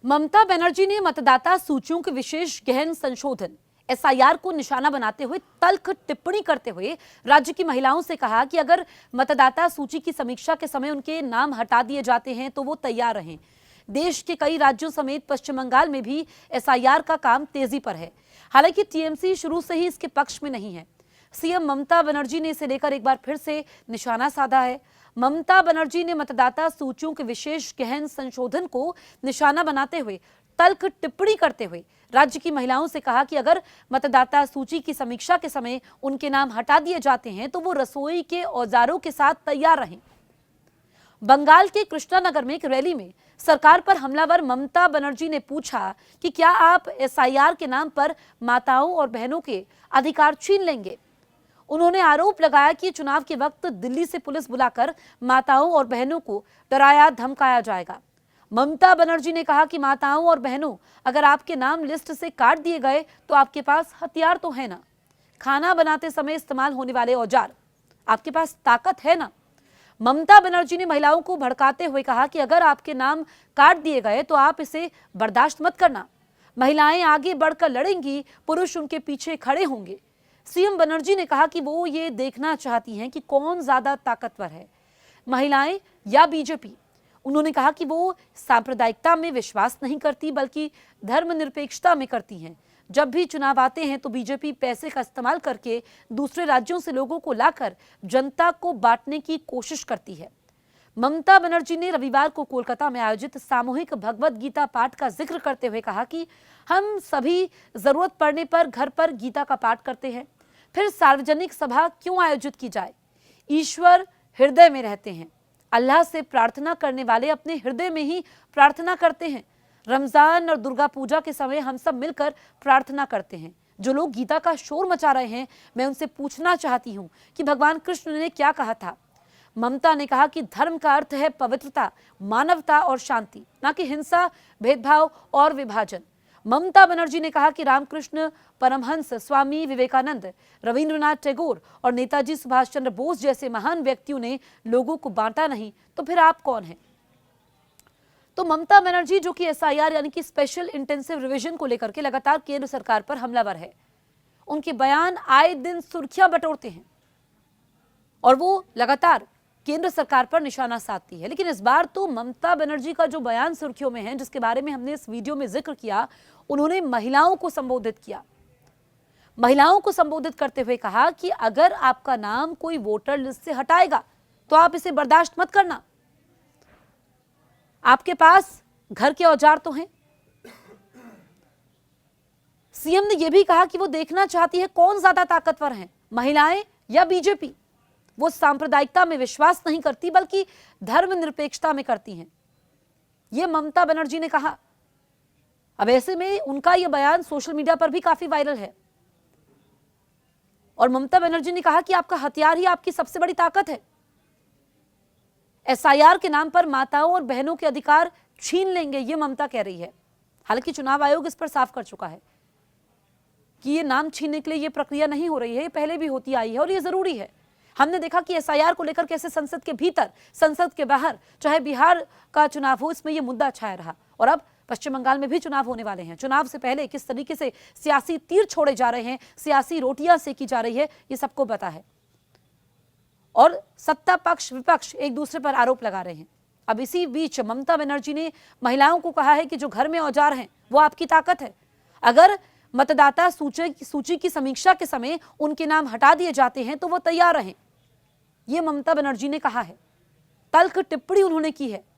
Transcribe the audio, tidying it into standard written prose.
ममता बनर्जी ने मतदाता सूचियों के विशेष गहन संशोधन एसआईआर को निशाना बनाते हुए तल्ख टिप्पणी करते हुए राज्य की महिलाओं से कहा कि अगर मतदाता सूची की समीक्षा के समय उनके नाम हटा दिए जाते हैं तो वो तैयार रहें। देश के कई राज्यों समेत पश्चिम बंगाल में भी एसआईआर का काम तेजी पर है। हालांकि टीएमसी शुरू से ही इसके पक्ष में नहीं है। सीएम ममता बनर्जी ने इसे लेकर एक बार फिर से निशाना साधा है। ममता बनर्जी ने मतदाता सूचियों के विशेष गहन संशोधन को निशाना बनाते हुए तल्ख टिप्पणी करते हुए राज्य की महिलाओं से कहा कि अगर मतदाता सूची की समीक्षा के समय उनके नाम हटा दिए जाते हैं तो वो रसोई के औजारों के साथ तैयार रहें। बंगाल के कृष्णानगर में एक रैली में सरकार पर हमलावर ममता बनर्जी ने पूछा कि क्या आप एसआईआर के नाम पर माताओं और बहनों के अधिकार छीन लेंगे। उन्होंने आरोप लगाया कि चुनाव के वक्त दिल्ली से पुलिस बुलाकर माताओं और बहनों को डराया धमकाया जाएगा। ममता बनर्जी ने कहा कि माताओं और बहनों, अगर आपके नाम लिस्ट से काट दिए गए तो आपके पास हथियार तो है ना, खाना बनाते समय इस्तेमाल होने वाले औजार, आपके पास ताकत है ना। ममता बनर्जी ने महिलाओं को भड़काते हुए कहा कि अगर आपके नाम काट दिए गए तो आप इसे बर्दाश्त मत करना। महिलाएं आगे बढ़कर लड़ेंगी, पुरुष उनके पीछे खड़े होंगे। सीएम बनर्जी ने कहा कि वो ये देखना चाहती हैं कि कौन ज्यादा ताकतवर है, महिलाएं या बीजेपी। उन्होंने कहा कि वो सांप्रदायिकता में विश्वास नहीं करती बल्कि धर्मनिरपेक्षता में करती हैं। जब भी चुनाव आते हैं तो बीजेपी पैसे का इस्तेमाल करके दूसरे राज्यों से लोगों को लाकर जनता को बांटने की कोशिश करती है। ममता बनर्जी ने रविवार को कोलकाता में आयोजित सामूहिक भगवत गीता पाठ का जिक्र करते हुए कहा कि हम सभी जरूरत पड़ने पर घर पर गीता का पाठ करते हैं, फिर सार्वजनिक सभा क्यों आयोजित की जाए। ईश्वर हृदय में रहते हैं। अल्लाह से प्रार्थना करने वाले अपने हृदय में ही प्रार्थना करते हैं। रमजान और दुर्गा पूजा के समय हम सब मिलकर प्रार्थना करते हैं। जो लोग गीता का शोर मचा रहे हैं, मैं उनसे पूछना चाहती हूं कि भगवान कृष्ण ने क्या कहा था। ममता ने कहा कि धर्म का अर्थ है पवित्रता, मानवता और शांति, ना कि हिंसा, भेदभाव और विभाजन। ममता बनर्जी ने कहा कि रामकृष्ण परमहंस, स्वामी विवेकानंद, रविंद्रनाथ टैगोर और नेताजी सुभाष चंद्र बोस जैसे महान व्यक्तियों ने लोगों को बांटा नहीं, तो फिर आप कौन हैं। तो ममता बनर्जी, जो कि एसआईआर यानी कि स्पेशल इंटेंसिव रिवीजन को लेकर के लगातार केंद्र सरकार पर हमलावर है, उनके बयान आए दिन सुर्खियां बटोरते हैं और वो लगातार केंद्र सरकार पर निशाना साधती है। लेकिन इस बार तो ममता बनर्जी का जो बयान सुर्खियों में है, जिसके बारे में हमने इस वीडियो में जिक्र किया, उन्होंने महिलाओं को संबोधित किया। महिलाओं को संबोधित करते हुए कहा कि अगर आपका नाम कोई वोटर लिस्ट से हटाएगा तो आप इसे बर्दाश्त मत करना। आपके पास घर के औजार तो हैं। सीएम ने यह भी कहा कि वो देखना चाहती है कौन ज्यादा ताकतवर है, महिलाएं या बीजेपी। वो सांप्रदायिकता में विश्वास नहीं करती बल्कि धर्मनिरपेक्षता में करती हैं, ये ममता बनर्जी ने कहा। अब ऐसे में उनका यह बयान सोशल मीडिया पर भी काफी वायरल है और ममता बनर्जी ने कहा कि आपका हथियार ही आपकी सबसे बड़ी ताकत है। एसआईआर के नाम पर माताओं और बहनों के अधिकार छीन लेंगे, ये ममता कह रही है। हालांकि चुनाव आयोग इस पर साफ कर चुका है कि ये नाम छीनने के लिए ये प्रक्रिया नहीं हो रही है, ये पहले भी होती आई है और ये जरूरी है। हमने देखा कि एसआईआर को लेकर कैसे संसद के भीतर, संसद के बाहर, चाहे बिहार का चुनाव हो, इसमें यह मुद्दा छाया रहा। और अब पश्चिम बंगाल में भी चुनाव होने वाले हैं। चुनाव से पहले किस तरीके से सियासी तीर छोड़े जा रहे हैं, सियासी रोटियां सेकी जा रही है, ये सबको पता है। और सत्ता पक्ष विपक्ष एक दूसरे पर आरोप लगा रहे हैं। अब इसी बीच ममता बनर्जी ने महिलाओं को कहा है कि जो घर में औजार हैं वो आपकी ताकत है। अगर मतदाता सूची की समीक्षा के समय उनके नाम हटा दिए जाते हैं तो वो तैयार रहें, ये ममता बनर्जी ने कहा है। तल्ख टिप्पणी उन्होंने की है